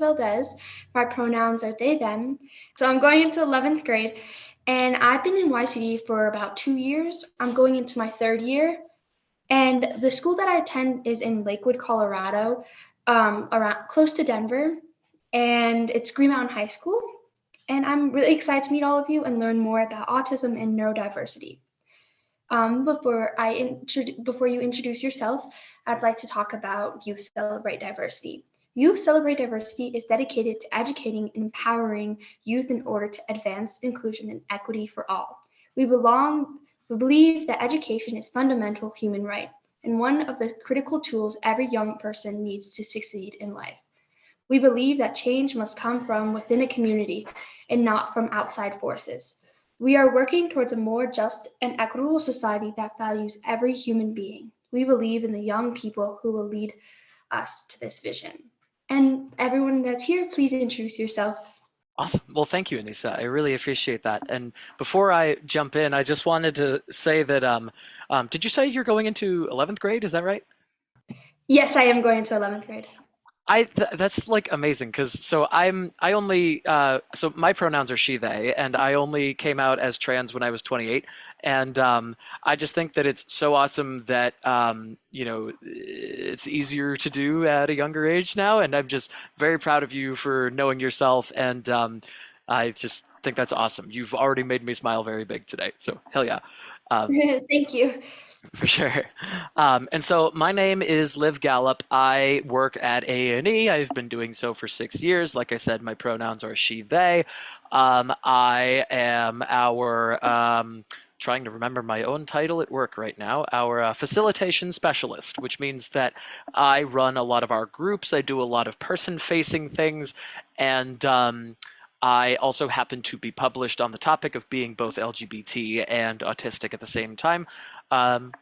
Valdez. My pronouns are they, them. So I'm going into 11th grade, and I've been in YCD for about 2 years. I'm going into my third year. And the school that I attend is in Lakewood, Colorado, around close to Denver, and it's Green Mountain High School. And I'm really excited to meet all of you and learn more about autism and neurodiversity. Before you introduce yourselves, I'd like to talk about Youth Celebrate Diversity. Youth Celebrate Diversity is dedicated to educating and empowering youth in order to advance inclusion and equity for all. We believe that education is fundamental human right and one of the critical tools every young person needs to succeed in life. We believe that change must come from within a community and not from outside forces. We are working towards a more just and equitable society that values every human being. We believe in the young people who will lead us to this vision. And everyone that's here, please introduce yourself. Awesome. Well, thank you, Anissa. I really appreciate that. And before I jump in, I just wanted to say that, did you say you're going into 11th grade? Is that right? Yes, I am going to 11th grade. That's like amazing because I only so my pronouns are she they and I only came out as trans when I was 28 and I just think that it's so awesome that it's easier to do at a younger age now, and I'm just very proud of you for knowing yourself, and I just think that's awesome. You've already made me smile very big today, so hell yeah. Um, Thank you. For sure. And so my name is Liv Gallup. I work at AANE. I've been doing so for 6 years. Like I said, my pronouns are she, they. I am trying to remember my own title at work right now, our facilitation specialist, which means that I run a lot of our groups. I do a lot of person-facing things, and I also happen to be published on the topic of being both LGBT and autistic at the same time. And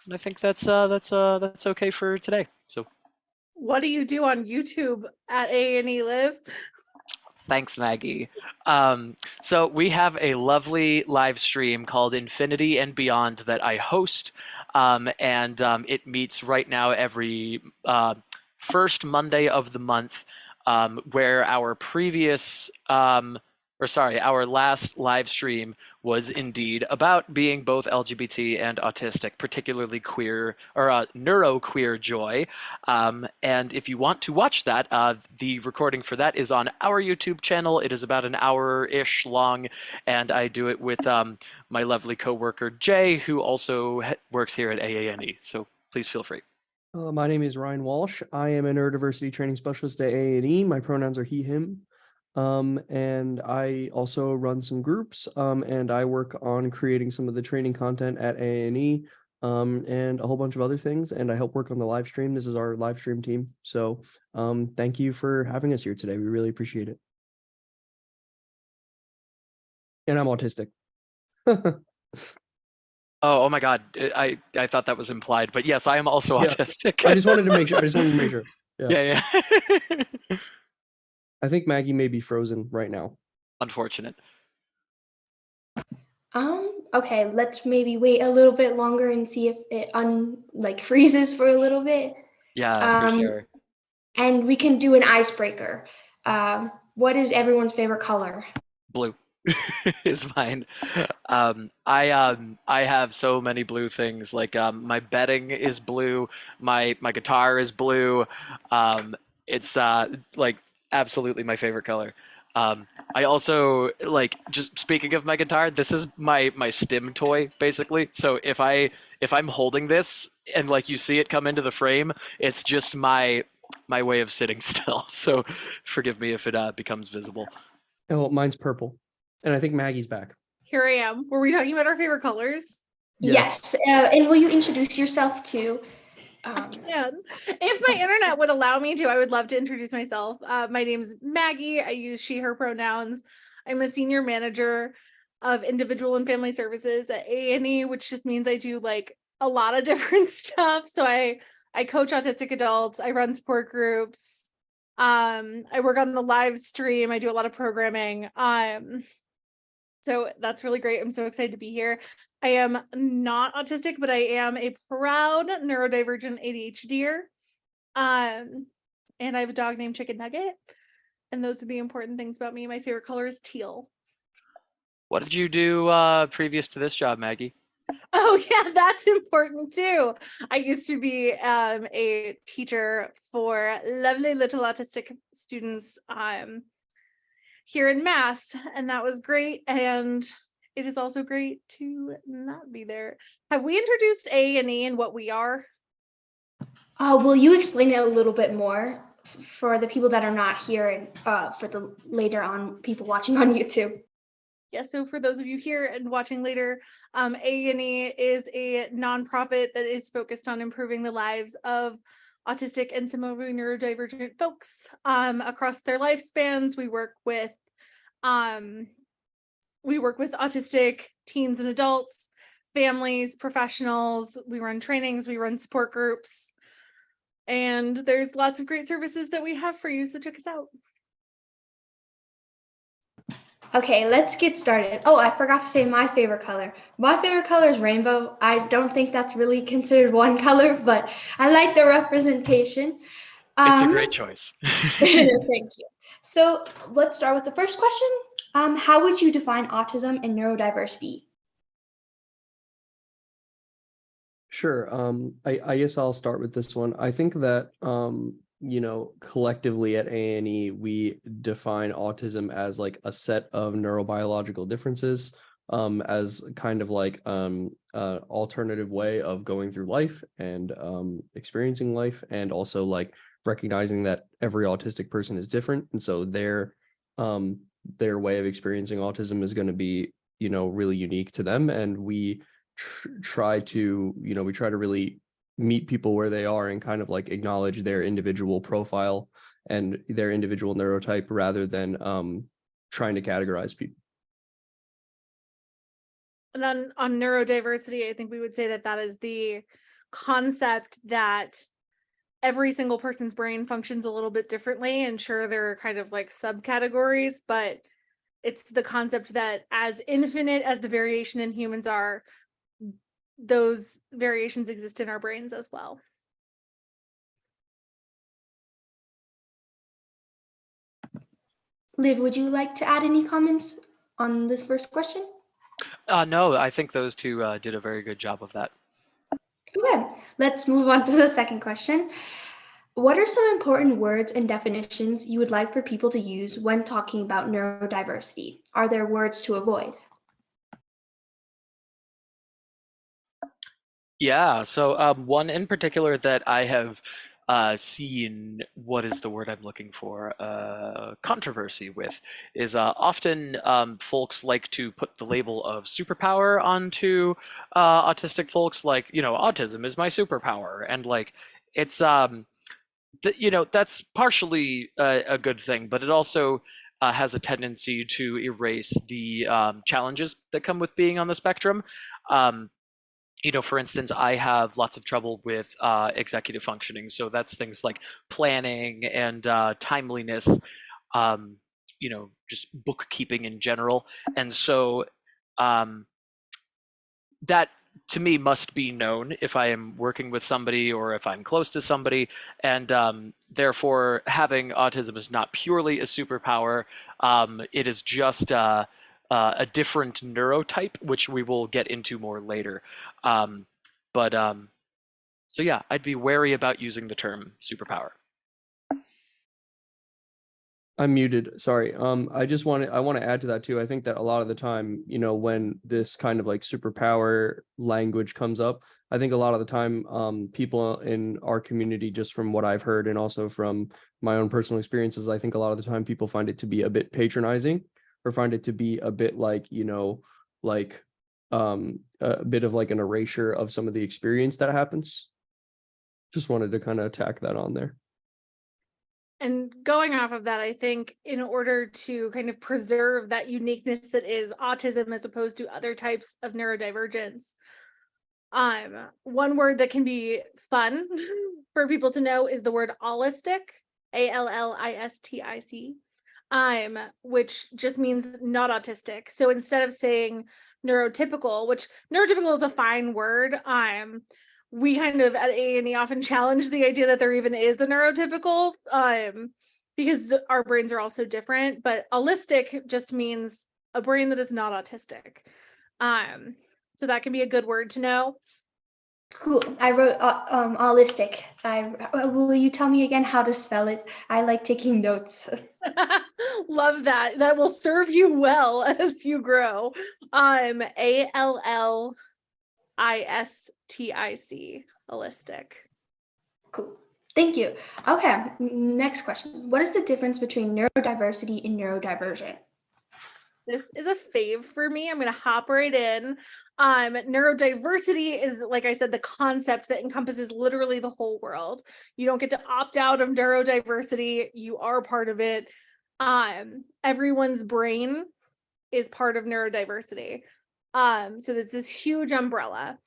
I think that's okay for today. So what do you do on YouTube at AANE Live? thanks, Maggie. So we have a lovely live stream called Infinity and Beyond that I host, and it meets right now every first Monday of the month, where our last live stream was indeed about being both LGBT and autistic, particularly queer or neuroqueer joy. And if you want to watch that, the recording for that is on our YouTube channel. It is about an hour-ish long, and I do it with my lovely coworker Jay, who also works here at AANE. So please feel free. My name is Ryan Walsh. I am a neurodiversity training specialist at AANE. My pronouns are he, him. And I also run some groups, and I work on creating some of the training content at AANE, and a whole bunch of other things, and I help work on the live stream. This is our live stream team. So thank you for having us here today. We really appreciate it. And I'm autistic. Oh my God. I thought that was implied, but yes, I am also autistic. I just wanted to make sure. Yeah. I think Maggie may be frozen right now. Unfortunate. Okay, let's maybe wait a little bit longer and see if it freezes for a little bit. Yeah, for sure. And we can do an icebreaker. What is everyone's favorite color? Blue is mine. I have so many blue things. Like my bedding is blue. My guitar is blue. It's like absolutely my favorite color. I also just speaking of my guitar, this is my stim toy basically. So if I'm holding this and you see it come into the frame, it's just my way of sitting still. So forgive me if it becomes visible. Oh, mine's purple. And I think Maggie's back. Here I am. Were we talking about our favorite colors? Yes. And will you introduce yourself too? I can. If my internet would allow me to, I would love to introduce myself. My name is Maggie. I use she, her pronouns. I'm a senior manager of individual and family services at AANE, which just means I do a lot of different stuff. So I coach autistic adults. I run support groups. I work on the live stream. I do a lot of programming. So that's really great. I'm so excited to be here. I am not autistic, but I am a proud neurodivergent ADHDer. And I have a dog named Chicken Nugget. And those are the important things about me. My favorite color is teal. What did you do previous to this job, Maggie? Oh yeah, that's important too. I used to be a teacher for lovely little autistic students here in Mass, and that was great. And it is also great to not be there. Have we introduced AANE and what we are? Will you explain it a little bit more for the people that are not here and for the later on people watching on YouTube? Yeah, so for those of you here and watching later, AANE is a nonprofit that is focused on improving the lives of autistic and similarly neurodivergent folks across their lifespans. We work with autistic teens and adults, families, professionals. We run trainings, we run support groups, and there's lots of great services that we have for you, so check us out. Okay, let's get started. Oh, I forgot to say my favorite color. My favorite color is rainbow. I don't think that's really considered one color, but I like the representation. It's a great choice. Thank you. So let's start with the first question. How would you define autism and neurodiversity? Sure. I guess I'll start with this one. I think that collectively at AANE, we define autism as like a set of neurobiological differences, as kind of like alternative way of going through life and experiencing life, and also like recognizing that every autistic person is different, and so their way of experiencing autism is going to be really unique to them, and we try to really meet people where they are and kind of like acknowledge their individual profile and their individual neurotype rather than trying to categorize people. And then on neurodiversity, I think we would say that that is the concept that every single person's brain functions a little bit differently. And sure, there are kind of like subcategories, but it's the concept that as infinite as the variation in humans are, those variations exist in our brains as well. Liv, would you like to add any comments on this first question? No, I think those two did a very good job of that. Okay, let's move on to the second question. What are some important words and definitions you would like for people to use when talking about neurodiversity? Are there words to avoid? Yeah, so one in particular that I have seen, what is the word I'm looking for, controversy with, is often folks like to put the label of superpower onto autistic folks, like, autism is my superpower, and like it's that's partially a good thing, but it also has a tendency to erase the challenges that come with being on the spectrum. For instance, I have lots of trouble with executive functioning. So that's things like planning and timeliness, just bookkeeping in general. And so that to me must be known if I am working with somebody or if I'm close to somebody. And therefore, having autism is not purely a superpower. It is just a different neurotype, which we will get into more later. So yeah, I'd be wary about using the term superpower. I'm muted. Sorry. I want to add to that too. I think that a lot of the time, when this kind of like superpower language comes up, I think a lot of the time, people in our community, just from what I've heard and also from my own personal experiences, I think a lot of the time people find it to be a bit patronizing, or find it to be a bit like, a bit of like an erasure of some of the experience that happens. Just wanted to kind of tack that on there. And going off of that, I think in order to kind of preserve that uniqueness that is autism as opposed to other types of neurodivergence, one word that can be fun for people to know is the word allistic, ALLISTIC, which just means not autistic. So instead of saying neurotypical, which neurotypical is a fine word, we kind of at AANE often challenge the idea that there even is a neurotypical, because our brains are all so different. But allistic just means a brain that is not autistic. So that can be a good word to know. Cool. I wrote allistic. Will you tell me again how to spell it? I like taking notes. Love that. That will serve you well as you grow. ALLISTIC, allistic. Cool. Thank you. Okay, next question. What is the difference between neurodiversity and neurodivergent? This is a fave for me. I'm going to hop right in. Neurodiversity is, like I said, the concept that encompasses literally the whole world. You don't get to opt out of neurodiversity. You are part of it. Everyone's brain is part of neurodiversity. So there's this huge umbrella.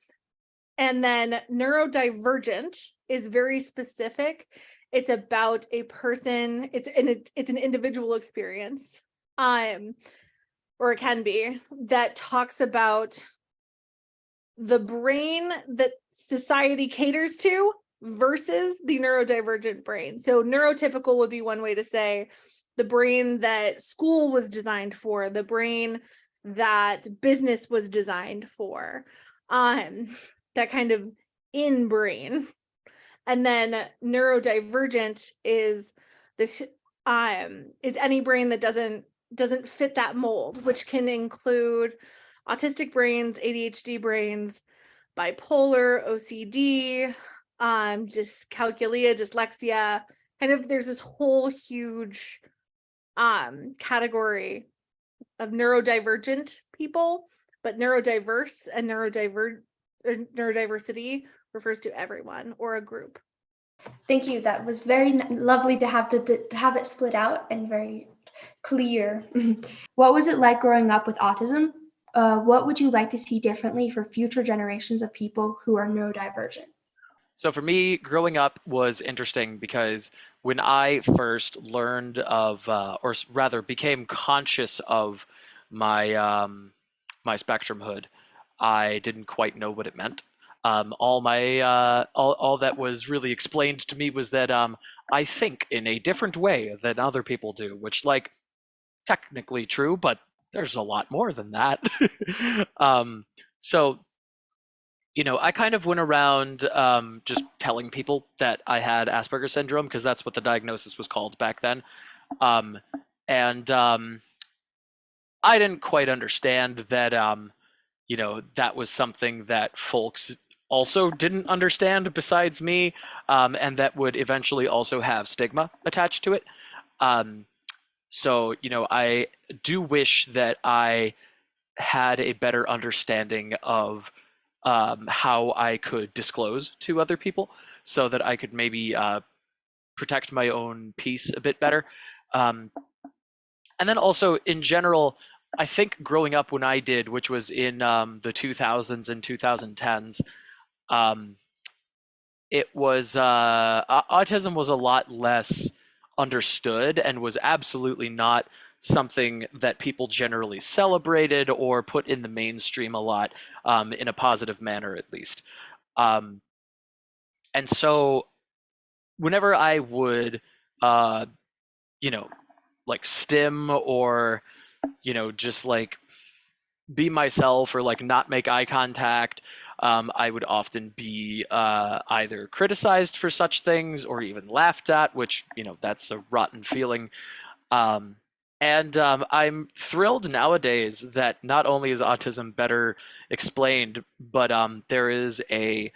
And then neurodivergent is very specific. It's about a person, it's an individual experience. Or it can be, that talks about the brain that society caters to versus the neurodivergent brain. So neurotypical would be one way to say the brain that school was designed for, the brain that business was designed for, that kind of in brain. And then neurodivergent is this is any brain that doesn't fit that mold, which can include autistic brains, ADHD brains, bipolar, OCD, dyscalculia, dyslexia. Kind of there's this whole huge category of neurodivergent people, but neurodiverse and neurodiversity refers to everyone or a group. Thank you. That was very lovely to have it split out and very clear. What was it like growing up with autism? What would you like to see differently for future generations of people who are neurodivergent? So for me, growing up was interesting because when I first learned of, or rather became conscious of my my spectrumhood, I didn't quite know what it meant. All that was really explained to me was that I think in a different way than other people do, which like technically true, but there's a lot more than that. So I kind of went around just telling people that I had Asperger syndrome because that's what the diagnosis was called back then. And I didn't quite understand that, that was something that folks also didn't understand besides me, and that would eventually also have stigma attached to it. So, I do wish that I had a better understanding of how I could disclose to other people so that I could maybe protect my own peace a bit better. And then also in general, I think growing up when I did, which was in the 2000s and 2010s, it was autism was a lot less understood and was absolutely not something that people generally celebrated or put in the mainstream a lot, in a positive manner at least. And so whenever I would, like stim or, just like be myself or like not make eye contact, I would often be either criticized for such things or even laughed at, which, that's a rotten feeling. And I'm thrilled nowadays that not only is autism better explained, but there is a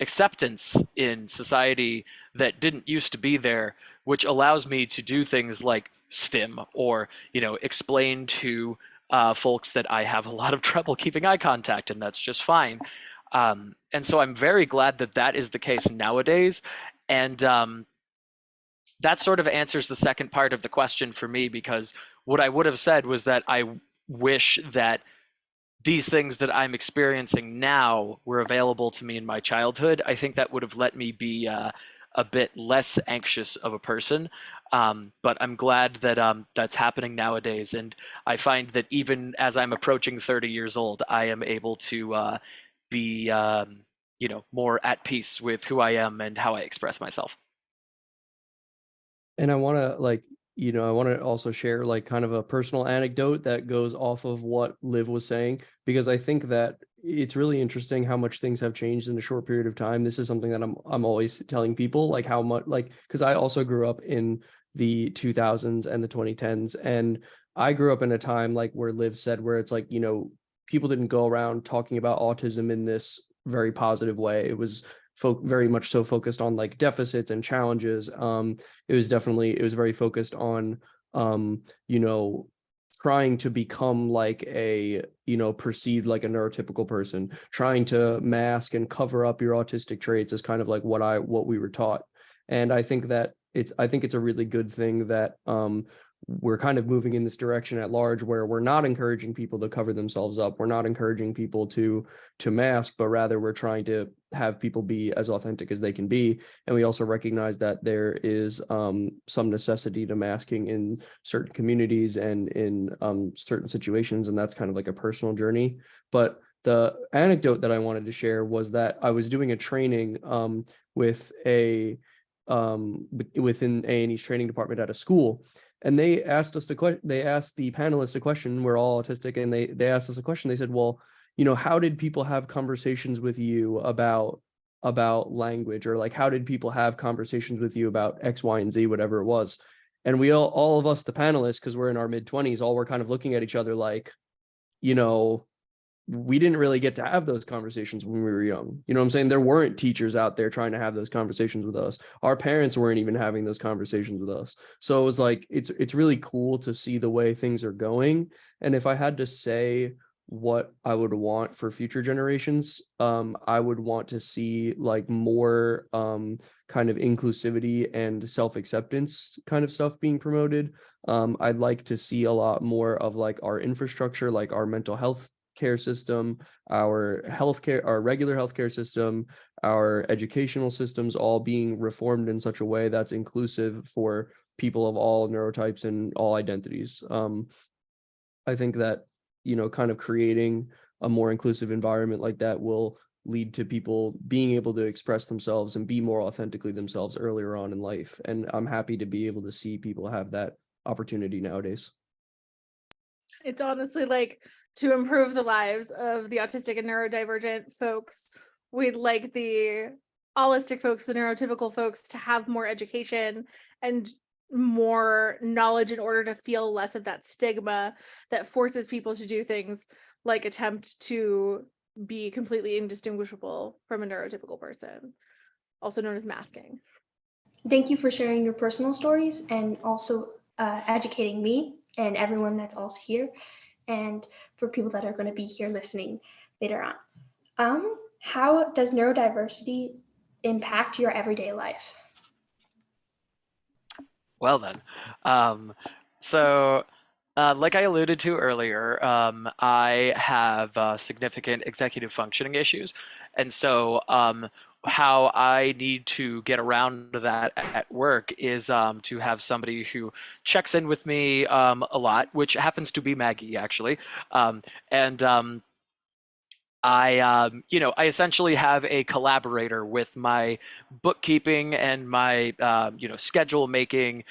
acceptance in society that didn't used to be there, which allows me to do things like stim or, explain to folks that I have a lot of trouble keeping eye contact, and that's just fine. And so I'm very glad that that is the case nowadays. And that sort of answers the second part of the question for me, because what I would have said was that I wish that these things that I'm experiencing now were available to me in my childhood. I think that would have let me be a bit less anxious of a person. But I'm glad that that's happening nowadays. And I find that even as I'm approaching 30 years old, I am able to be, more at peace with who I am and how I express myself. And I want to I want to also share like kind of a personal anecdote that goes off of what Liv was saying, because I think that it's really interesting how much things have changed in a short period of time. This is something that I'm always telling people, like how much, like, because I also grew up in the 2000s and the 2010s, and I grew up in a time like where Liv said, where it's like, people didn't go around talking about autism in this very positive way. It was very much so focused on like deficits and challenges. It was very focused on um, you know, trying to become like a, perceived like a neurotypical person, trying to mask and cover up your autistic traits is kind of like what we were taught. And I think it's a really good thing that we're kind of moving in this direction at large, where we're not encouraging people to cover themselves up. We're not encouraging people to mask, but rather we're trying to have people be as authentic as they can be. And we also recognize that there is some necessity to masking in certain communities and in certain situations, and that's kind of like a personal journey. But the anecdote that I wanted to share was that I was doing a training with a within AANE's training department at a school, and they asked us they asked the panelists a question. We're all autistic, and they asked us a question. They said, well, how did people have conversations with you about language, or like how did people have conversations with you about X, Y, and Z, whatever it was? And we all of us, the panelists, because we're in our mid-20s, all were kind of looking at each other like, we didn't really get to have those conversations when we were young. You know what I'm saying? There weren't teachers out there trying to have those conversations with us. Our parents weren't even having those conversations with us. So it was like, it's really cool to see the way things are going. And if I had to say what I would want for future generations, I would want to see like more kind of inclusivity and self-acceptance kind of stuff being promoted. I'd like to see a lot more of like our infrastructure, like our mental health care system, our regular healthcare system, our educational systems, all being reformed in such a way that's inclusive for people of all neurotypes and all identities. I think that, kind of creating a more inclusive environment like that will lead to people being able to express themselves and be more authentically themselves earlier on in life. And I'm happy to be able to see people have that opportunity nowadays. It's honestly like, to improve the lives of the autistic and neurodivergent folks, we'd like the allistic folks, the neurotypical folks, to have more education and more knowledge in order to feel less of that stigma that forces people to do things like attempt to be completely indistinguishable from a neurotypical person, also known as masking. Thank you for sharing your personal stories and also educating me and everyone that's also here, and for people that are going to be here listening later on. How does neurodiversity impact your everyday life? Well then, so like I alluded to earlier, I have significant executive functioning issues, and so how I need to get around that at work is to have somebody who checks in with me a lot, which happens to be Maggie actually, and I essentially have a collaborator with my bookkeeping and my, schedule making,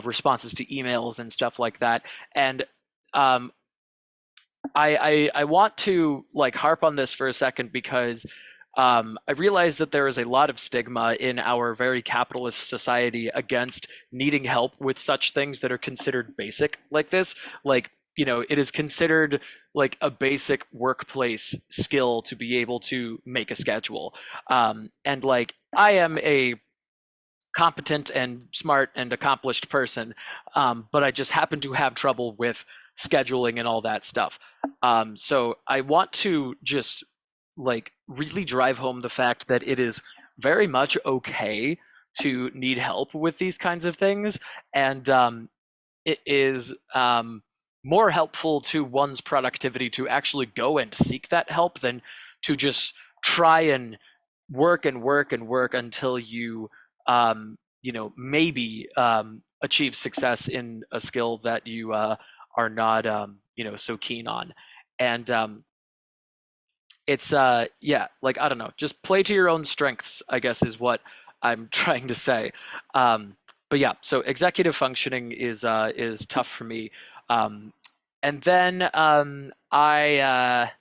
responses to emails and stuff like that. And um, I want to like harp on this for a second because I realize that there is a lot of stigma in our very capitalist society against needing help with such things that are considered basic like this. Like, it is considered like a basic workplace skill to be able to make a schedule. And like, I am a competent and smart and accomplished person, but I just happen to have trouble with scheduling and all that stuff. So I want to just like really drive home the fact that it is very much okay to need help with these kinds of things, and it is more helpful to one's productivity to actually go and seek that help than to just try and work and work and work until you maybe achieve success in a skill that you are not so keen on. And it's like, I don't know, just play to your own strengths, I guess, is what I'm trying to say. but yeah, so executive functioning is tough for me. And then I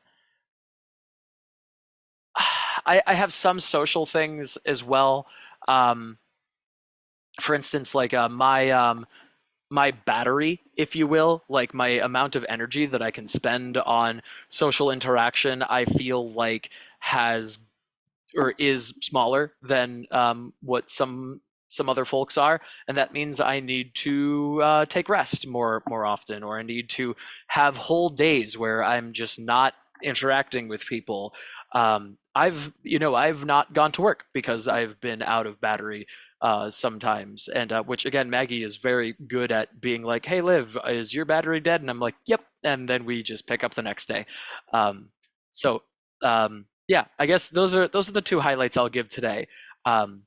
have some social things as well. Um, for instance, like my battery, if you will, like my amount of energy that I can spend on social interaction, I feel like has or is smaller than what some other folks are, and that means I need to take rest more often, or I need to have whole days where I'm just not interacting with people. I've not gone to work because I've been out of battery sometimes, and which again, Maggie is very good at being like, "Hey, Liv, is your battery dead?" And I'm like, "Yep," and then we just pick up the next day. So yeah, I guess those are the two highlights I'll give today. Um,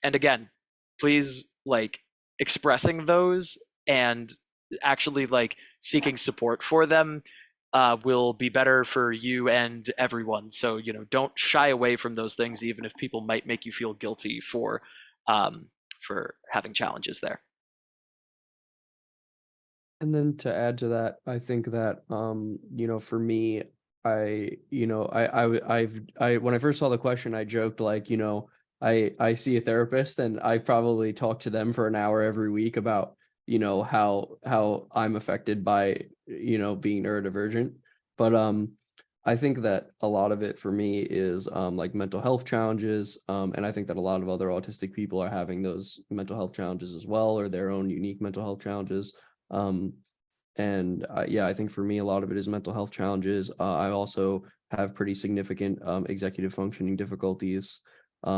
and again, please like expressing those and actually like seeking support for them will be better for you and everyone. So, don't shy away from those things, even if people might make you feel guilty for having challenges there. And then to add to that, I think that for me, I when I first saw the question, I joked like, I see a therapist and I probably talk to them for an hour every week about, how I'm affected by, being neurodivergent. But I think that a lot of it for me is like mental health challenges. And I think that a lot of other autistic people are having those mental health challenges as well, or their own unique mental health challenges. Um, and yeah, I think for me, a lot of it is mental health challenges. I also have pretty significant executive functioning difficulties.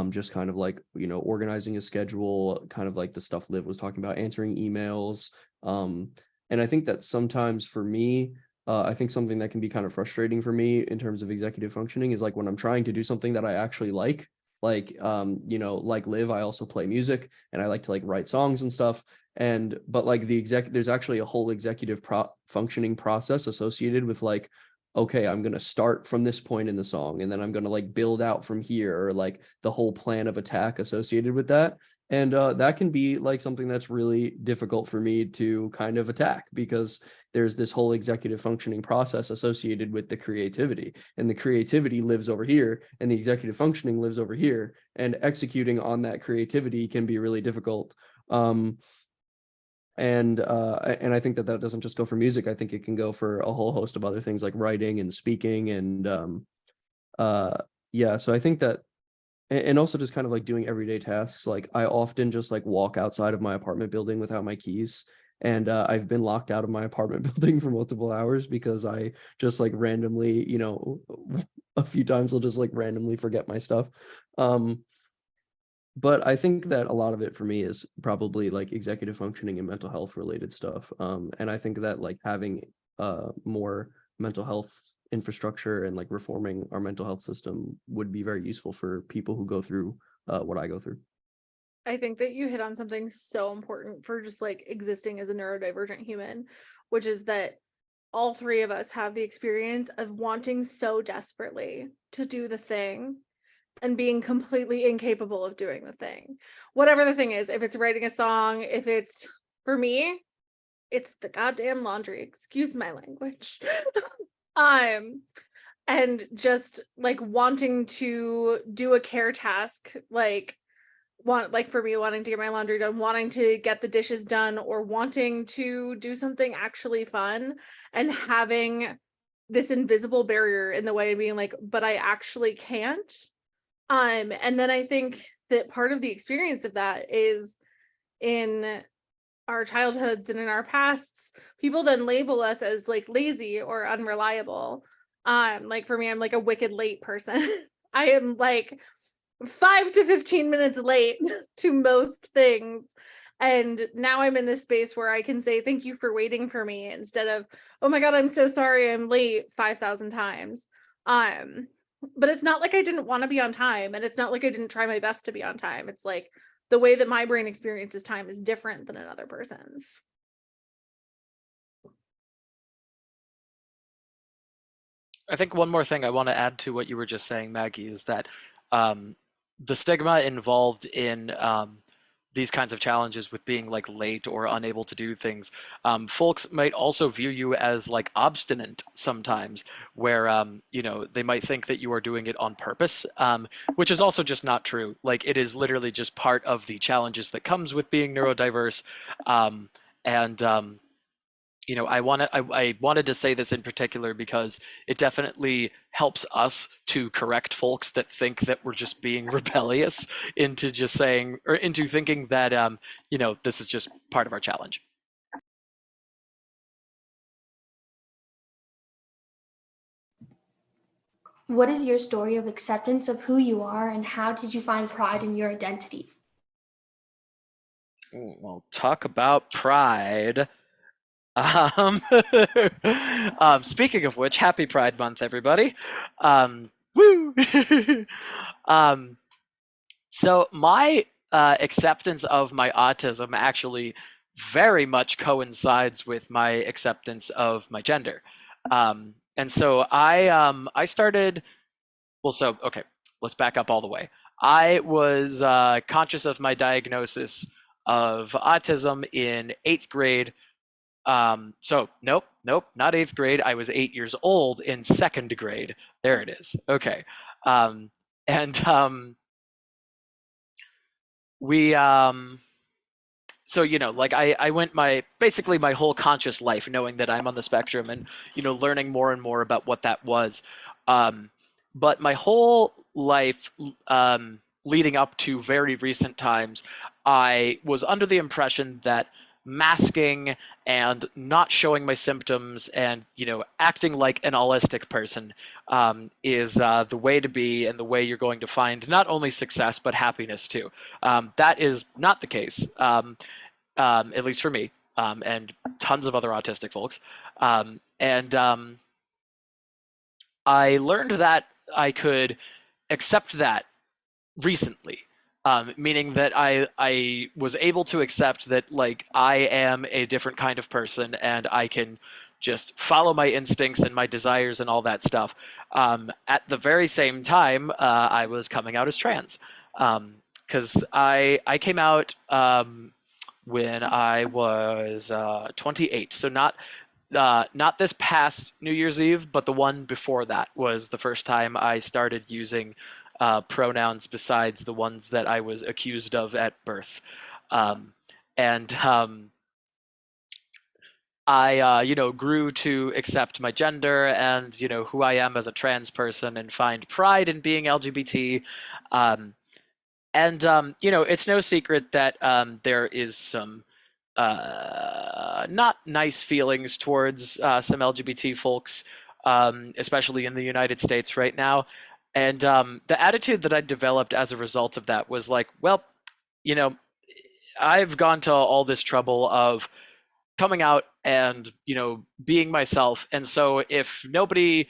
Just kind of like, organizing a schedule, kind of like the stuff Liv was talking about, answering emails. And I think that sometimes for me, I think something that can be kind of frustrating for me in terms of executive functioning is like when I'm trying to do something that I actually like, like Liv, I also play music and I like to like write songs and stuff. But like there's actually a whole executive functioning process associated with like, okay, I'm going to start from this point in the song and then I'm going to like build out from here, or like the whole plan of attack associated with that. And that can be like something that's really difficult for me to kind of attack, because there's this whole executive functioning process associated with the creativity, and the creativity lives over here and the executive functioning lives over here, and executing on that creativity can be really difficult. And I think that doesn't just go for music. I think it can go for a whole host of other things like writing and speaking. And uh yeah, so I think that, and also just kind of like doing everyday tasks. Like I often just like walk outside of my apartment building without my keys. And I've been locked out of my apartment building for multiple hours because I just like randomly, a few times I'll just like randomly forget my stuff. But I think that a lot of it for me is probably like executive functioning and mental health related stuff. And I think that like having more mental health infrastructure and like reforming our mental health system would be very useful for people who go through what I go through. I think that you hit on something so important for just like existing as a neurodivergent human, which is that all three of us have the experience of wanting so desperately to do the thing and being completely incapable of doing the thing. Whatever the thing is, if it's writing a song, if it's, for me, it's the goddamn laundry, excuse my language. And just like wanting to do a care task, like for me, wanting to get my laundry done, wanting to get the dishes done, or wanting to do something actually fun, and having this invisible barrier in the way of being like, but I actually can't. And then I think that part of the experience of that is in our childhoods and in our pasts, people then label us as like lazy or unreliable. Like for me, I'm like a wicked late person. I am like 5 to 15 minutes late to most things. And now I'm in this space where I can say, thank you for waiting for me, instead of, oh my God, I'm so sorry I'm late 5,000 times. But it's not like I didn't want to be on time, and it's not like I didn't try my best to be on time. It's like the way that my brain experiences time is different than another person's. I think one more thing I want to add to what you were just saying, Maggie, is that the stigma involved in these kinds of challenges with being like late or unable to do things, folks might also view you as like obstinate sometimes, where they might think that you are doing it on purpose, which is also just not true. Like it is literally just part of the challenges that comes with being neurodiverse, and I wanted to say this in particular because it definitely helps us to correct folks that think that we're just being rebellious into just saying, or into thinking that this is just part of our challenge. What is your story of acceptance of who you are, and how did you find pride in your identity? Well, talk about pride. Um, Speaking of which, happy Pride Month, everybody. Woo! um, so my acceptance of my autism actually very much coincides with my acceptance of my gender. And so I started, well, so, okay, let's back up all the way. I was conscious of my diagnosis of autism in 8th grade. So nope, not 8th grade. I was 8 years old in 2nd grade. There it is. Okay. And we so like I went basically my whole conscious life knowing that I'm on the spectrum, and learning more and more about what that was. But my whole life, leading up to very recent times, I was under the impression that masking and not showing my symptoms and acting like an autistic person is the way to be, and the way you're going to find not only success but happiness too. That is not the case, at least for me, and tons of other autistic folks. And I learned that I could accept that recently, meaning that I was able to accept that like I am a different kind of person, and I can just follow my instincts and my desires and all that stuff. At the very same time, I was coming out as trans, because I came out when I was 28, so not this past New Year's Eve, but the one before that was the first time I started using pronouns besides the ones that I was accused of at birth. And I, grew to accept my gender and, who I am as a trans person, and find pride in being LGBT. It's no secret that there is some not nice feelings towards some LGBT folks, especially in the United States right now. And the attitude that I developed as a result of that was like, well, you know, I've gone to all this trouble of coming out and, being myself. And so if nobody,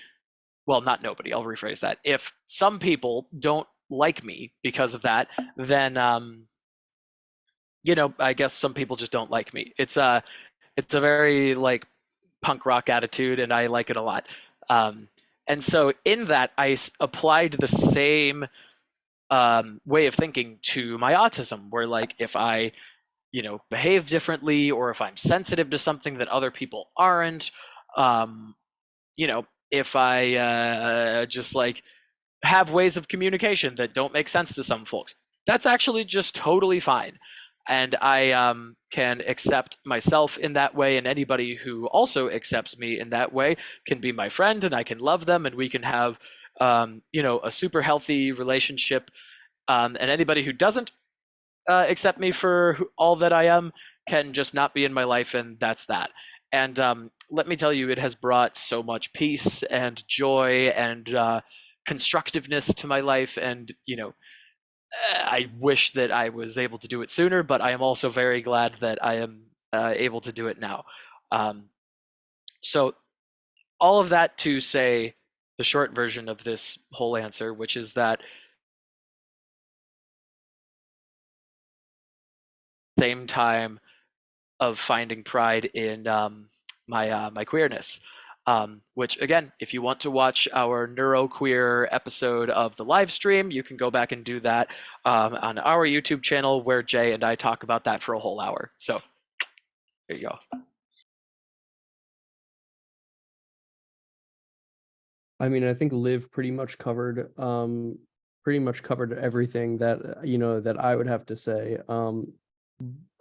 well, not nobody, I'll rephrase that. If some people don't like me because of that, then, I guess some people just don't like me. It's a very like punk rock attitude, and I like it a lot. And so in that, I applied the same way of thinking to my autism, where like if I, behave differently, or if I'm sensitive to something that other people aren't, if I just like have ways of communication that don't make sense to some folks, that's actually just totally fine. And I can accept myself in that way, and anybody who also accepts me in that way can be my friend, and I can love them, and we can have, a super healthy relationship. And anybody who doesn't accept me for all that I am can just not be in my life, and that's that. And let me tell you, it has brought so much peace and joy and constructiveness to my life. And, I wish that I was able to do it sooner, but I am also very glad that I am able to do it now. So all of that to say the short version of this whole answer, which is that same time of finding pride in my queerness. Which again, if you want to watch our neuroqueer episode of the live stream, you can go back and do that on our YouTube channel, where Jay and I talk about that for a whole hour. So there you go. I mean, I think Liv pretty much covered everything that that I would have to say.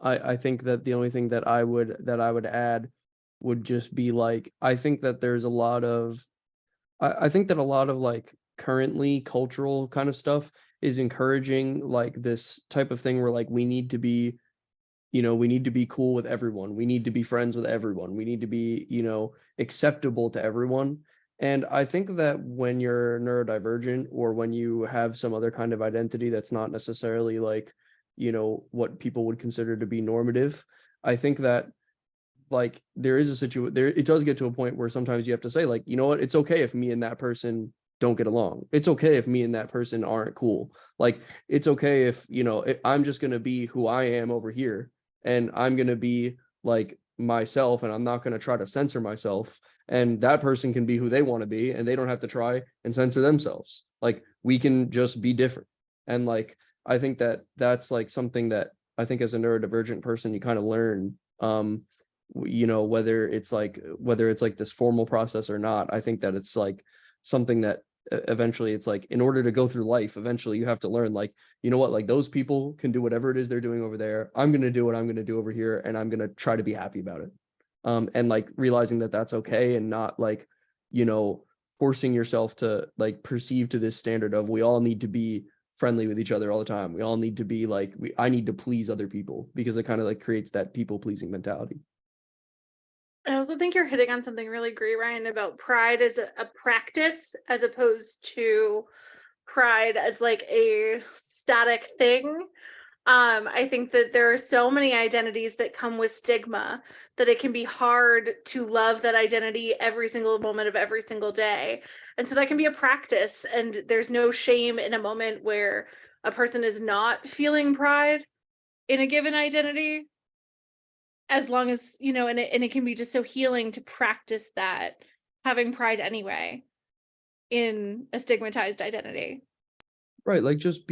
I think that the only thing that I would add would just be like, I think that there's a lot of I think that a lot of like currently cultural kind of stuff is encouraging like this type of thing where like we need to be cool with everyone. We need to be friends with everyone. We need to be, acceptable to everyone. And I think that when you're neurodivergent, or when you have some other kind of identity that's not necessarily like, what people would consider to be normative, I think that like there is a situation there, it does get to a point where sometimes you have to say like, you know what, it's okay if me and that person don't get along. It's okay if me and that person aren't cool. Like, it's okay if, I'm just going to be who I am over here, and I'm going to be like myself, and I'm not going to try to censor myself, and that person can be who they want to be, and they don't have to try and censor themselves. Like, we can just be different. And like, I think that that's like something that I think as a neurodivergent person, you kind of learn, whether it's like this formal process or not. I think that it's like something that eventually it's like, in order to go through life, eventually you have to learn, like, you know what, like those people can do whatever it is they're doing over there. I'm going to do what I'm going to do over here, and I'm going to try to be happy about it. And like realizing that that's okay, and not like, forcing yourself to like perceive to this standard of we all need to be friendly with each other all the time. We all need to be like, I need to please other people, because it kind of like creates that people pleasing mentality. I also think you're hitting on something really great, Ryan, about pride as a practice, as opposed to pride as like a static thing. I think that there are so many identities that come with stigma that it can be hard to love that identity every single moment of every single day. And so that can be a practice, and there's no shame in a moment where a person is not feeling pride in a given identity, as long as, and it can be just so healing to practice that, having pride anyway in a stigmatized identity. Right, like just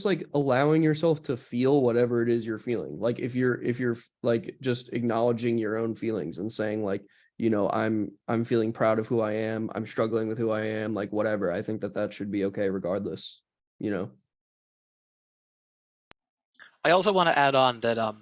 like allowing yourself to feel whatever it is you're feeling. Like if you're like just acknowledging your own feelings and saying like, I'm feeling proud of who I am, I'm struggling with who I am, like whatever. I think that that should be okay regardless, I also want to add on that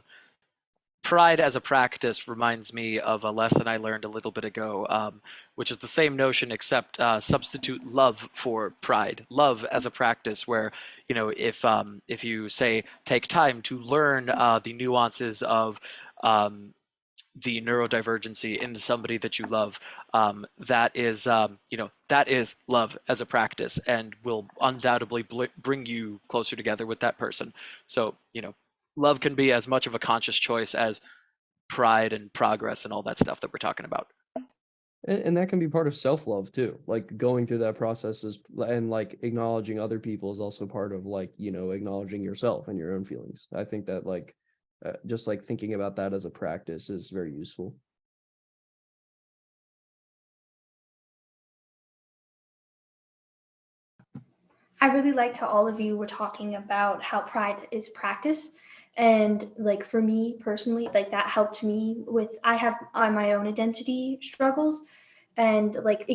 pride as a practice reminds me of a lesson I learned a little bit ago, which is the same notion, except substitute love for pride. Love as a practice, where if you say take time to learn the nuances of the neurodivergency in somebody that you love, that is that is love as a practice, and will undoubtedly bring you closer together with that person. So love can be as much of a conscious choice as pride and progress and all that stuff that we're talking about. And that can be part of self-love too. Like going through that process and like acknowledging other people is also part of like, acknowledging yourself and your own feelings. I think that like just like thinking about that as a practice is very useful. I really liked how all of you were talking about how pride is practice. And like for me personally, like that helped me with, I have my own identity struggles, and like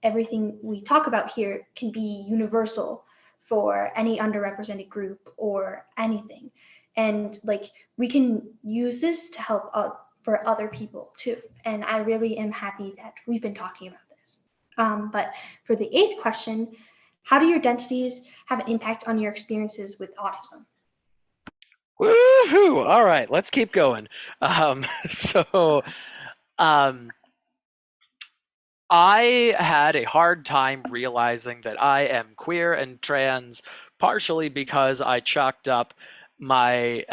everything we talk about here can be universal for any underrepresented group or anything. And like we can use this to help for other people too. And I really am happy that we've been talking about this. But for the 8th question, how do your identities have an impact on your experiences with autism? Woohoo! All right, let's keep going. So, I had a hard time realizing that I am queer and trans, partially because I chalked up my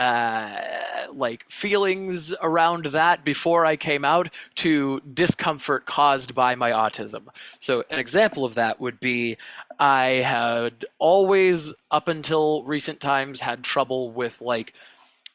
like feelings around that before I came out to discomfort caused by my autism. So an example of that would be I had always, up until recent times, had trouble with like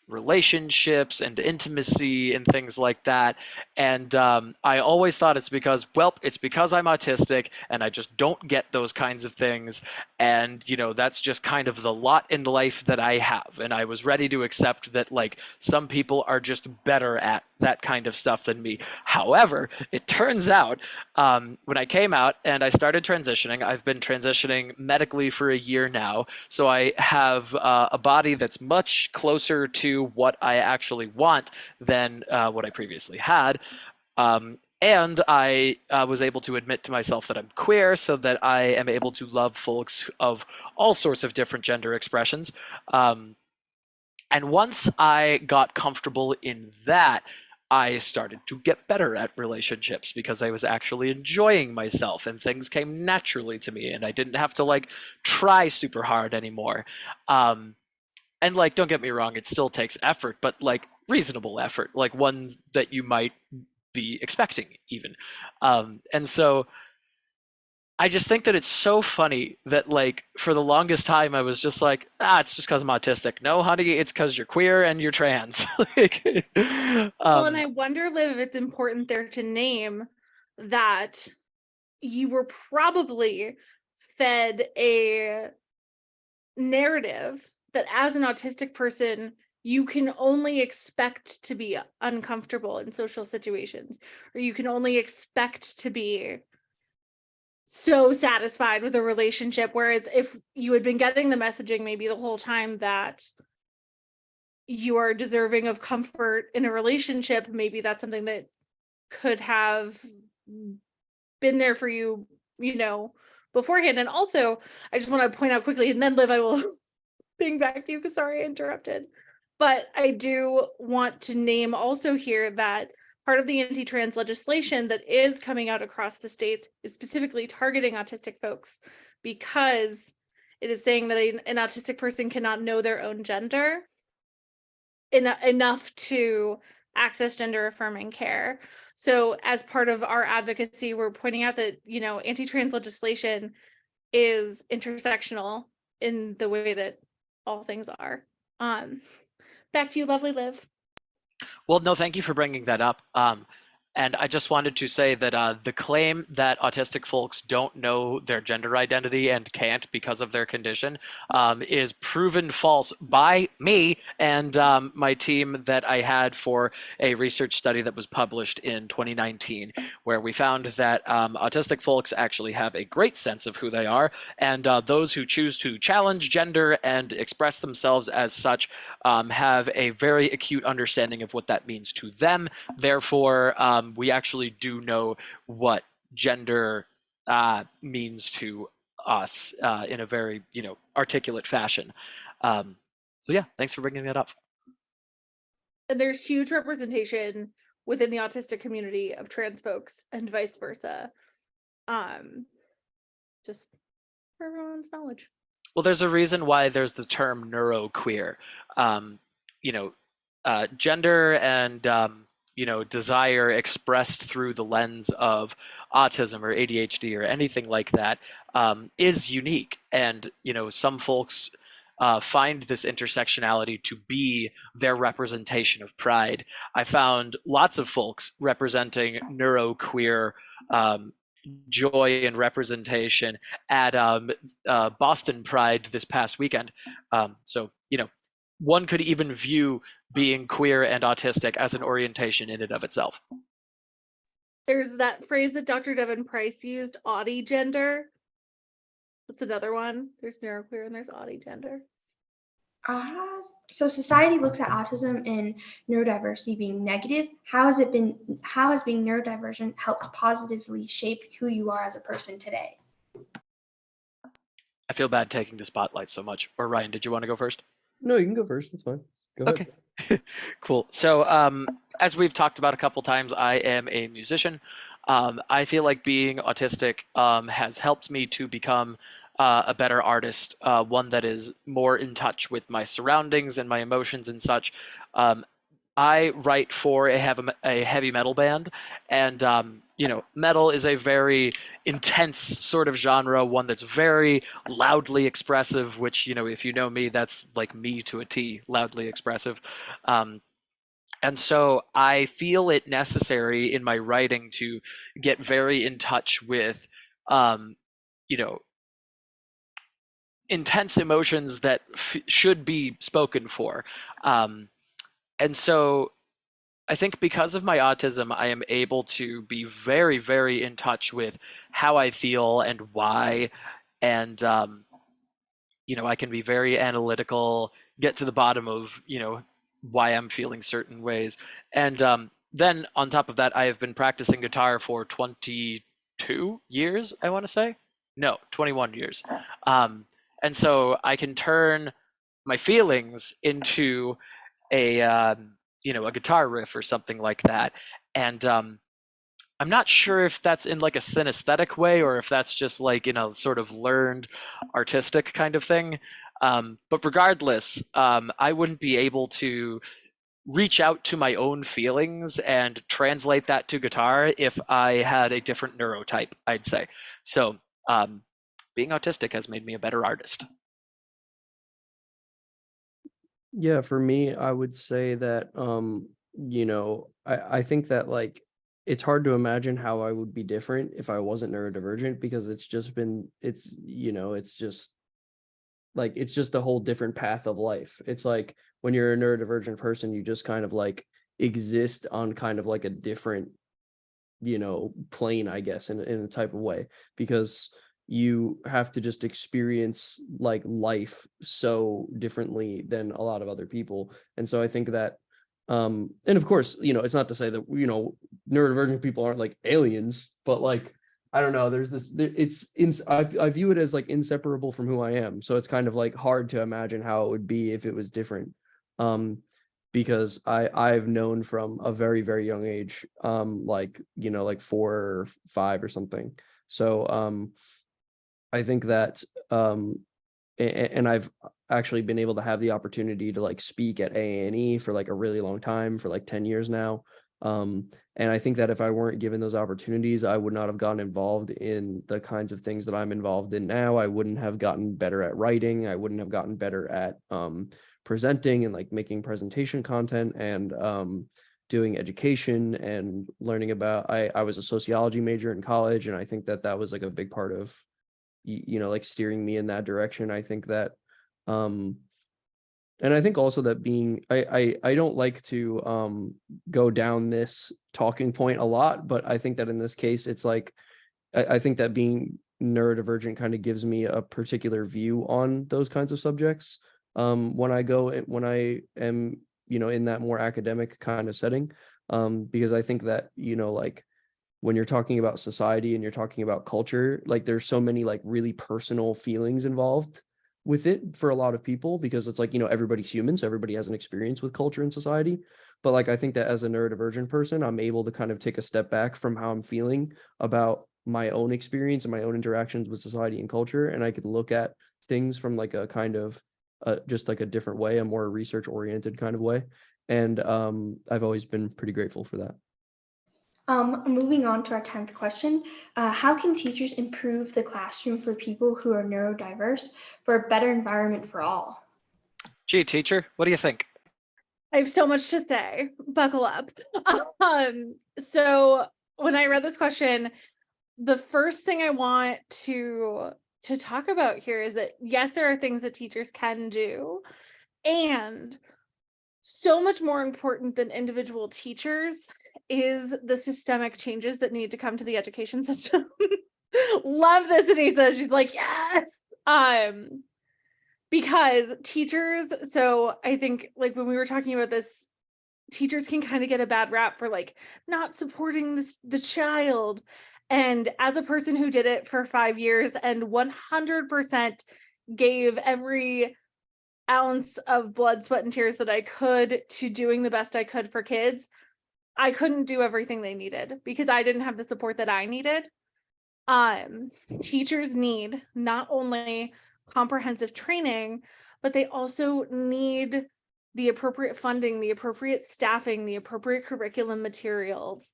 relationships and intimacy and things like that. And I always thought it's because, well, it's because I'm autistic and I just don't get those kinds of things. And, that's just kind of the lot in life that I have. And I was ready to accept that, like, some people are just better at that kind of stuff than me. However, it turns out when I came out and I started transitioning, I've been transitioning medically for a year now. So I have a body that's much closer to what I actually want than what I previously had. And I was able to admit to myself that I'm queer so that I am able to love folks of all sorts of different gender expressions. And once I got comfortable in that, I started to get better at relationships because I was actually enjoying myself and things came naturally to me and I didn't have to like try super hard anymore. And like, don't get me wrong, it still takes effort, but like reasonable effort, like one that you might be expecting even. And so I just think that it's so funny that like for the longest time I was just like, it's just because I'm autistic. No, honey, it's because you're queer and you're trans. Like, well, and I wonder, Liv, if it's important there to name that you were probably fed a narrative that as an autistic person, you can only expect to be uncomfortable in social situations, or you can only expect to be so satisfied with a relationship. Whereas if you had been getting the messaging maybe the whole time that you are deserving of comfort in a relationship, maybe that's something that could have been there for you, beforehand. And also, I just want to point out quickly, and then Liv, I will bring back to you because sorry I interrupted. But I do want to name also here that part of the anti-trans legislation that is coming out across the states is specifically targeting autistic folks because it is saying that an autistic person cannot know their own gender enough to access gender affirming care. So as part of our advocacy, we're pointing out that, anti-trans legislation is intersectional in the way that all things are. Back to you, lovely Liv. well, no, thank you for bringing that up. And I just wanted to say that the claim that autistic folks don't know their gender identity and can't because of their condition is proven false by me and my team that I had for a research study that was published in 2019, where we found that autistic folks actually have a great sense of who they are, and those who choose to challenge gender and express themselves as such have a very acute understanding of what that means to them. Therefore, we actually do know what gender means to us in a very, articulate fashion. So yeah, thanks for bringing that up. And there's huge representation within the autistic community of trans folks and vice versa. Just for everyone's knowledge. Well, there's a reason why there's the term neuroqueer. Gender and desire expressed through the lens of autism or ADHD or anything like that is unique. And, some folks find this intersectionality to be their representation of pride. I found lots of folks representing neuroqueer joy and representation at Boston Pride this past weekend. So, one could even view being queer and autistic as an orientation in and of itself. There's that phrase that Dr. Devin Price used, audi-gender. That's another one. There's neuroqueer and there's audi-gender. So society looks at autism and neurodiversity being negative. How has being neurodivergent helped positively shape who you are as a person today? I feel bad taking the spotlight so much. Or Ryan, did you want to go first? No, you can go first. That's fine. Go ahead. Okay. Cool. So as we've talked about a couple times, I am a musician. I feel like being autistic has helped me to become a better artist, one that is more in touch with my surroundings and my emotions and such. I write for a heavy metal band, and metal is a very intense sort of genre, one that's very loudly expressive. Which, if you know me, that's like me to a T, loudly expressive. Um, and so I feel it necessary in my writing to get very in touch with, um, you know, intense emotions that should be spoken for. Um, and so I think because of my autism, I am able to be very, very in touch with how I feel and why. And, I can be very analytical, get to the bottom of, why I'm feeling certain ways. And then on top of that, I have been practicing guitar for 22 years, I want to say. No, 21 years. Um, and so I can turn my feelings into a guitar riff or something like that. And I'm not sure if that's in like a synesthetic way or if that's just like in a sort of learned artistic kind of thing. But regardless, I wouldn't be able to reach out to my own feelings and translate that to guitar if I had a different neurotype, I'd say. So being autistic has made me a better artist. Yeah, for me, I would say that I think that like it's hard to imagine how I would be different if I wasn't neurodivergent, because it's just a whole different path of life. It's like when you're a neurodivergent person, you just kind of like exist on kind of like a different plane, I guess, in a type of way, because you have to just experience like life so differently than a lot of other people. And so I think that and of course, it's not to say that neurodivergent people aren't like aliens, but like I don't know, there's this I view it as like inseparable from who I am. So it's kind of like hard to imagine how it would be if it was different. um because I've known from a very, very young age, like, like 4 or 5 or something. So I think that and I've actually been able to have the opportunity to like speak at AANE for like a really long time, for like 10 years now. And I think that if I weren't given those opportunities, I would not have gotten involved in the kinds of things that I'm involved in now. I wouldn't have gotten better at writing. I wouldn't have gotten better at presenting and like making presentation content, and doing education and learning about, I was a sociology major in college, and I think that that was like a big part of like steering me in that direction. I think that um and I think also that being I don't like to go down this talking point a lot, but I think that in this case it's like I think that being neurodivergent kind of gives me a particular view on those kinds of subjects when I am in that more academic kind of setting, because I think that like when you're talking about society and you're talking about culture, like there's so many like really personal feelings involved with it for a lot of people, because it's like, everybody's human, so everybody has an experience with culture and society. But like I think that as a neurodivergent person, I'm able to kind of take a step back from how I'm feeling about my own experience and my own interactions with society and culture, and I can look at things from like a kind of just like a different way, a more research oriented kind of way. And I've always been pretty grateful for that. Moving on to our 10th question, how can teachers improve the classroom for people who are neurodiverse for a better environment for all? Gee, teacher, what do you think? I have so much to say. Buckle up. So when I read this question, the first thing I want to talk about here is that yes, there are things that teachers can do, and so much more important than individual teachers is the systemic changes that need to come to the education system. Love this, Anissa. She's like, yes. Because teachers, so I think like when we were talking about this, teachers can kind of get a bad rap for like not supporting the child. And as a person who did it for 5 years and 100% gave every ounce of blood, sweat, and tears that I could to doing the best I could for kids, I couldn't do everything they needed because I didn't have the support that I needed. Teachers need not only comprehensive training, but they also need the appropriate funding, the appropriate staffing, the appropriate curriculum materials,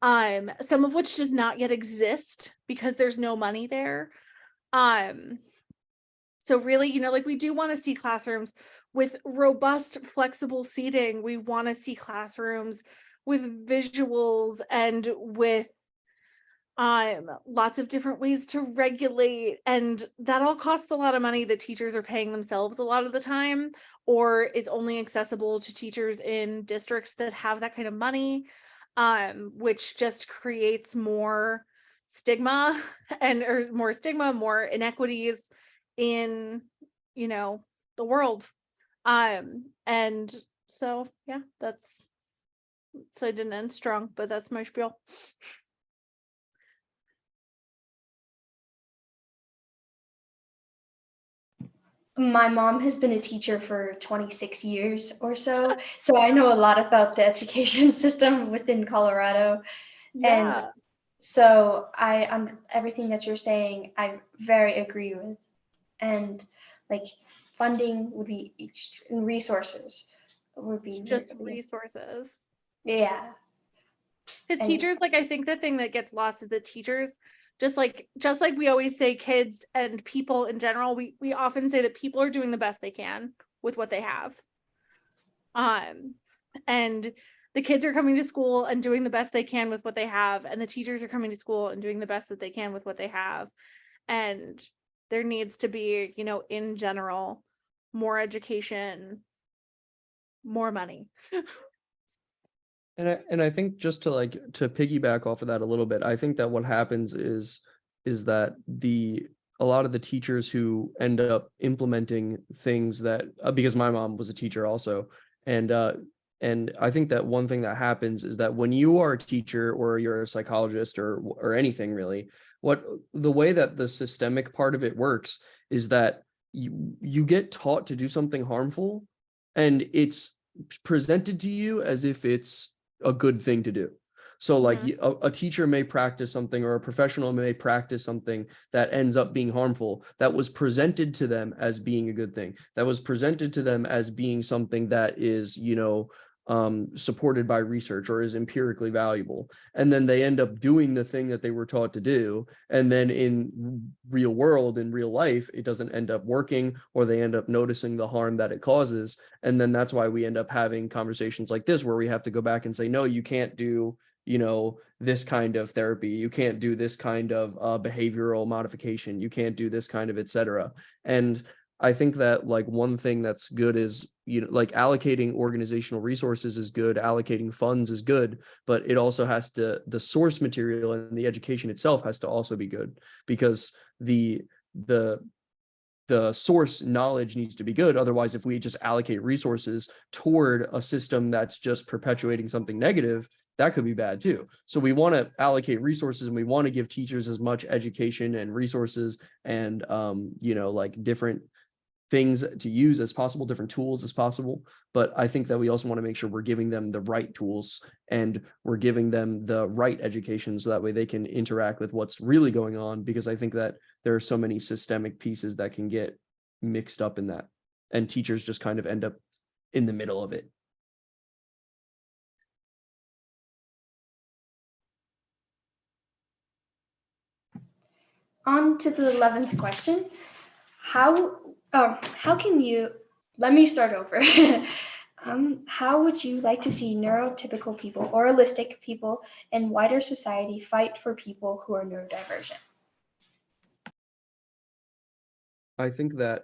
some of which does not yet exist because there's no money there. So really, you know, like we do want to see classrooms with robust, flexible seating. We want to see classrooms with visuals and with lots of different ways to regulate, and that all costs a lot of money that teachers are paying themselves a lot of the time, or is only accessible to teachers in districts that have that kind of money, which just creates more stigma more inequities in, you know, the world. And so yeah, so I didn't end strong, but that's my spiel. My mom has been a teacher for 26 years or so, so I know a lot about the education system within Colorado. And Yeah. so everything that you're saying, I very agree with. And like funding would be and resources would be It's just the biggest. resources. Yeah. Because And teachers, like, I think the thing that gets lost is that teachers, just like we always say, kids and people in general, we often say that people are doing the best they can with what they have. And the kids are coming to school and doing the best they can with what they have, and the teachers are coming to school and doing the best that they can with what they have. And there needs to be, you know, in general, more education, more money. And I think just to piggyback off of that a little bit, I think that what happens is that a lot of the teachers who end up implementing things that because my mom was a teacher also, and I think that one thing that happens is that when you are a teacher or you're a psychologist or anything really, the way that the systemic part of it works is that you get taught to do something harmful, and it's presented to you as if it's a good thing to do. So like a teacher may practice something, or a professional may practice something that ends up being harmful, that was presented to them as being a good thing, that was presented to them as being something that is, you know, supported by research or is empirically valuable. And then they end up doing the thing that they were taught to do. And then in real world, in real life, it doesn't end up working, or they end up noticing the harm that it causes. And then that's why we end up having conversations like this, where we have to go back and say, no, you can't do, you know, this kind of therapy. You can't do this kind of behavioral modification. You can't do this kind of, etc. And I think that like one thing that's good is, you know, like allocating organizational resources is good, allocating funds is good, but it also has to, the source material and the education itself has to also be good, because the source knowledge needs to be good. Otherwise, if we just allocate resources toward a system that's just perpetuating something negative, that could be bad too. So we want to allocate resources, and we want to give teachers as much education and resources and you know, like different things to use as possible, different tools as possible. But I think that we also want to make sure we're giving them the right tools and we're giving them the right education, so that way they can interact with what's really going on, because I think that there are so many systemic pieces that can get mixed up in that, and teachers just kind of end up in the middle of it. On to the 11th question. How can you, let me start over. How would you like to see neurotypical people or holistic people in wider society fight for people who are neurodivergent? I think that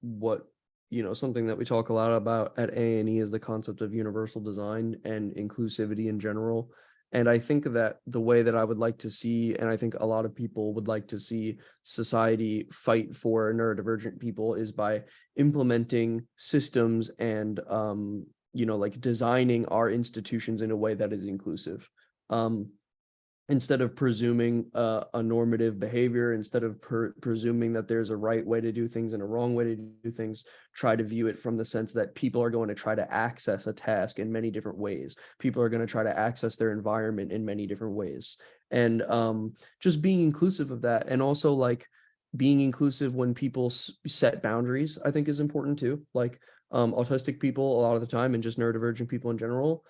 what, you know, something that we talk a lot about at AANE is the concept of universal design and inclusivity in general. And I think that the way that I would like to see, and I think a lot of people would like to see society fight for neurodivergent people, is by implementing systems and, you know, like designing our institutions in a way that is inclusive. Instead of presuming a normative behavior, instead of presuming that there's a right way to do things and a wrong way to do things, try to view it from the sense that people are going to try to access a task in many different ways. People are going to try to access their environment in many different ways. And just being inclusive of that, and also like being inclusive when people set boundaries, I think, is important too. Like autistic people a lot of the time, and just neurodivergent people in general,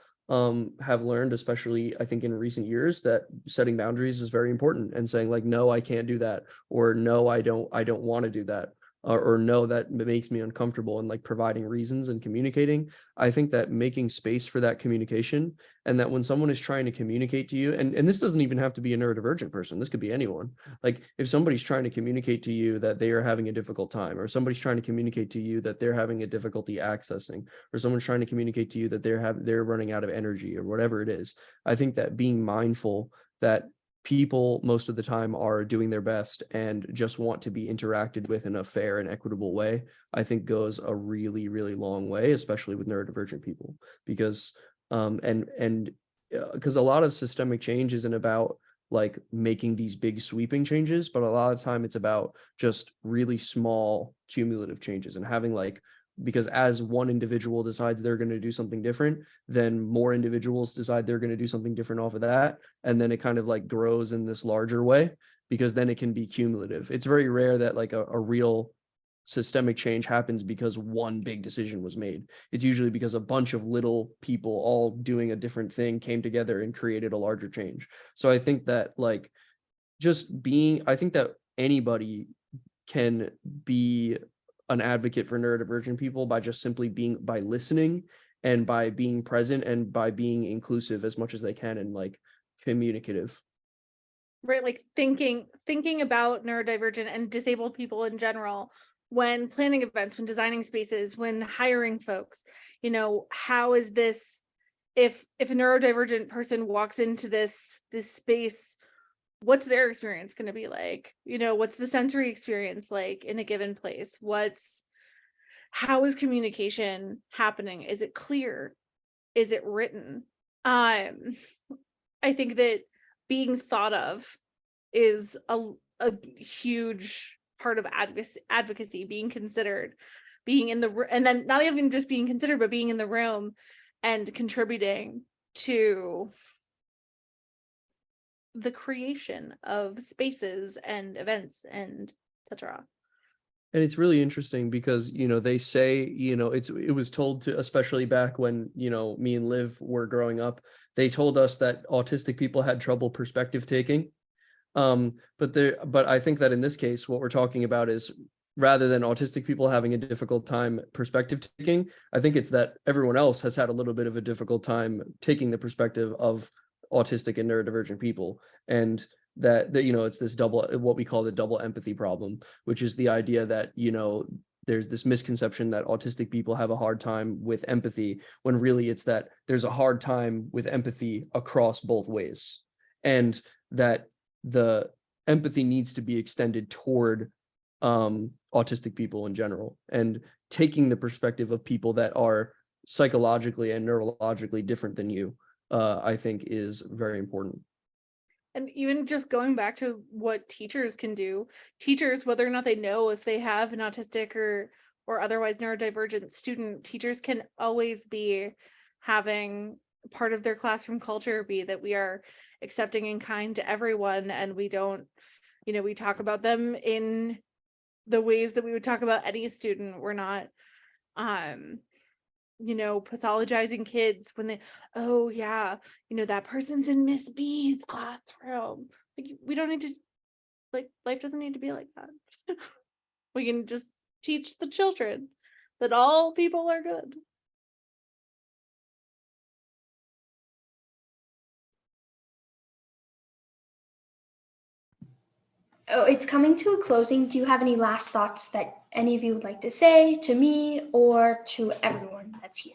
have learned, especially I think in recent years, that setting boundaries is very important, and saying like, no, I can't do that, or no, I don't want to do that, or no, that makes me uncomfortable, and like providing reasons and communicating. I think that making space for that communication, and that when someone is trying to communicate to you, and this doesn't even have to be a neurodivergent person, this could be anyone. Like if somebody's trying to communicate to you that they are having a difficult time, or somebody's trying to communicate to you that they're having a difficulty accessing, or someone's trying to communicate to you that they're running out of energy, or whatever it is, I think that being mindful that people most of the time are doing their best and just want to be interacted with in a fair and equitable way, I think goes a really, really long way, especially with neurodivergent people, because because a lot of systemic change isn't about like making these big sweeping changes, but a lot of time it's about just really small cumulative changes, and having like, because as one individual decides they're going to do something different, then more individuals decide they're going to do something different off of that. And then it kind of like grows in this larger way, because then it can be cumulative. It's very rare that like a real systemic change happens because one big decision was made. It's usually because a bunch of little people all doing a different thing came together and created a larger change. So I think that like I think that anybody can be an advocate for neurodivergent people by just simply by listening, and by being present, and by being inclusive as much as they can, and like communicative. Right, like thinking about neurodivergent and disabled people in general when planning events, when designing spaces, when hiring folks. How is this, if a neurodivergent person walks into this space, what's their experience going to be like? What's the sensory experience like in a given place? How is communication happening? Is it clear? Is it written? I think that being thought of is a huge part of advocacy, being considered, being in the, and then not even just being considered, but being in the room and contributing to the creation of spaces and events and etc. And it's really interesting because, they say, it was told to, especially back when, me and Liv were growing up, they told us that autistic people had trouble perspective taking. But I think that in this case, what we're talking about is, rather than autistic people having a difficult time perspective taking, I think it's that everyone else has had a little bit of a difficult time taking the perspective of autistic and neurodivergent people. And that it's this what we call the double empathy problem, which is the idea that, there's this misconception that autistic people have a hard time with empathy, when really it's that there's a hard time with empathy across both ways. And that the empathy needs to be extended toward autistic people in general, and taking the perspective of people that are psychologically and neurologically different than you, I think is very important. And even just going back to what teachers can do, teachers, whether or not they know if they have an autistic or otherwise neurodivergent student, teachers can always be having part of their classroom culture be that we are accepting and kind to everyone, and we don't, we talk about them in the ways that we would talk about any student. We're not pathologizing kids when they, oh yeah, that person's in Miss B's classroom. Like, we don't need to, like, life doesn't need to be like that. We can just teach the children that all people are good. Oh, it's coming to a closing. Do you have any last thoughts that any of you would like to say to me or to everyone that's here?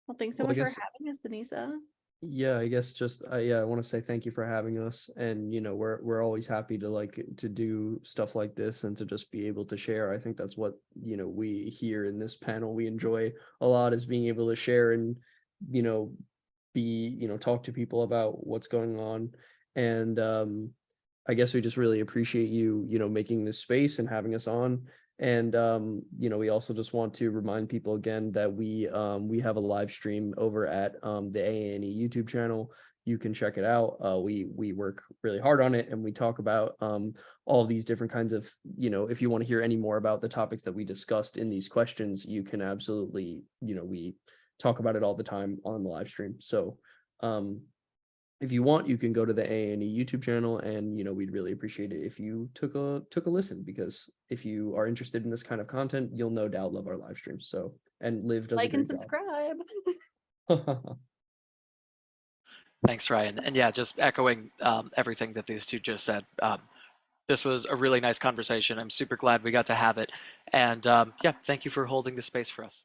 Well, thanks so much for having us, Anissa. Yeah, I guess just I want to say thank you for having us, and we're always happy to do stuff like this, and to just be able to share. I think that's what we here in this panel we enjoy a lot, is being able to share and talk to people about what's going on. And I guess we just really appreciate you making this space and having us on. And you know, we also just want to remind people again that we have a live stream over at the AANE YouTube channel. You can check it out. We work really hard on it, and we talk about all of these different kinds of, you know, if you want to hear any more about the topics that we discussed in these questions, you can absolutely, you know, we talk about it all the time on the live stream. So if you want, you can go to the AANE YouTube channel, and you know, we'd really appreciate it if you took a listen, because if you are interested in this kind of content, you'll no doubt love our live streams. So, and Liv does Like a and great subscribe. job. Thanks, Ryan. And yeah, just echoing everything that these two just said. This was a really nice conversation. I'm super glad we got to have it. And yeah, thank you for holding the space for us.